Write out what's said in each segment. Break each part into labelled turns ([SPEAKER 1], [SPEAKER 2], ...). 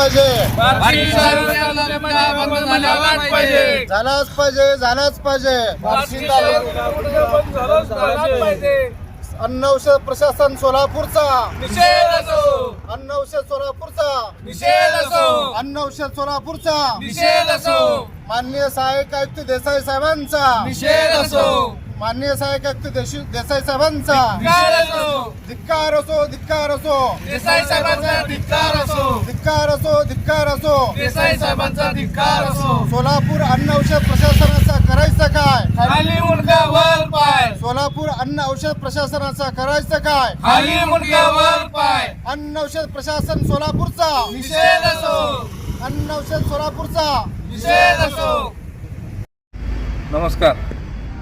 [SPEAKER 1] पाहिजे
[SPEAKER 2] बार्शी तालुक्यात बंद झालाच पाहिजे.
[SPEAKER 1] झालाच पाहिजे झालाच पाहिजे.
[SPEAKER 2] बार्शी तालुक्यात झालाच पाहिजे.
[SPEAKER 1] अन्न औषध प्रशासन सोलापूरचा
[SPEAKER 2] निषेध असो,
[SPEAKER 1] अन्न औषध सोलापूरचा
[SPEAKER 2] निषेध असो,
[SPEAKER 1] अन्न औषध सोलापूरचा
[SPEAKER 2] निषेध असो,
[SPEAKER 1] माननीय सहाय्यक आयुक्त देसाई साहेबांचा
[SPEAKER 2] निषेध असो,
[SPEAKER 1] माननीय सहाय्यक आयुक्त देसाई साहेबांचा
[SPEAKER 2] धिक्कार असो,
[SPEAKER 1] धिक्कार असो धिक्कार असो
[SPEAKER 2] देसाई साहेबांचा धिक्कार असो,
[SPEAKER 1] धिक्कार असो धिक्कार असो.
[SPEAKER 2] देसाई साहेबांचा धिक्कार असो.
[SPEAKER 1] सोलापूर अन्न औषध प्रशासनाचा करायचं काय?
[SPEAKER 2] खाली मुंडका वर पाय,
[SPEAKER 1] सोलापूर अन्न औषध प्रशासनाचा करायचं काय?
[SPEAKER 2] खाली मुंडका वर पाय.
[SPEAKER 1] अन्न औषध प्रशासन सोलापूरचा
[SPEAKER 2] निषेध असो,
[SPEAKER 1] अन्न औषध सोलापूरचा
[SPEAKER 2] निषेध असो.
[SPEAKER 3] नमस्कार,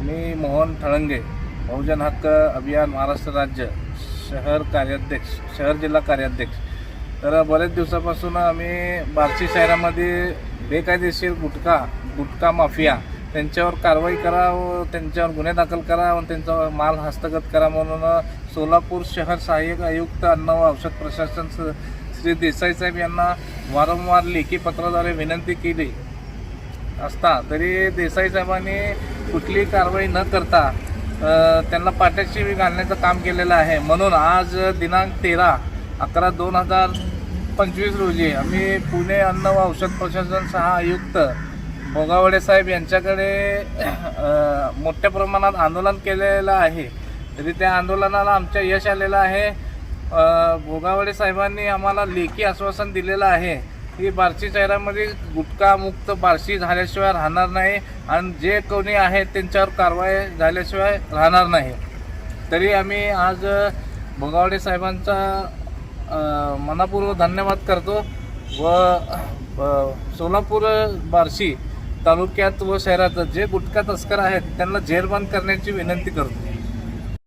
[SPEAKER 3] मी मोहन ठळंगे, बहुजन हक्क अभियान महाराष्ट्र राज्य शहर जिल्हा कार्याध्यक्ष. तर बरेच दिवसापासून आम्ही बार्शी शहरामध्ये बेकायदेशीर गुटखा माफिया त्यांच्यावर कारवाई करा व त्यांच्यावर गुन्हे दाखल करा व त्यांचा माल हस्तगत करा म्हणून सोलापूर शहर सहाय्यक आयुक्त अन्न व औषध प्रशासन श्री देसाई साहेब यांना वारंवार लेखी पत्राद्वारे विनंती केली असता तरी देसाई साहेबांनी कुठलीही कारवाई न करता त्यांना पाठीशी घालण्याचं काम केलेलं आहे. म्हणून आज दिनांक 13/11/2025 रोजी आम्ही पुणे अन्न व औषध प्रशासन सहा आयुक्त भोगावडे साहेब यांच्याकडे मोठ्या प्रमाणात आंदोलन केलेलं आहे. तरी त्या आंदोलनाला आमच्या यश आलेलं आहे. भोगावडे साहेबांनी आम्हाला लेखी आश्वासन दिलेलं आहे की बार्शी शहरामध्ये गुटखा मुक्त बार्शी झाल्याशिवाय राहणार नाही आणि जे कोणी आहेत त्यांच्यावर कारवाई झाल्याशिवाय राहणार नाही. तरी आम्ही आज भोगावडे साहेबांचा मनापूर्वक धन्यवाद करतो व सोलापूर बार्शी तालुक्यात व शहरात जे गुटखा तस्कर आहेत त्यांना जेरबंद करण्याची विनंती करतो.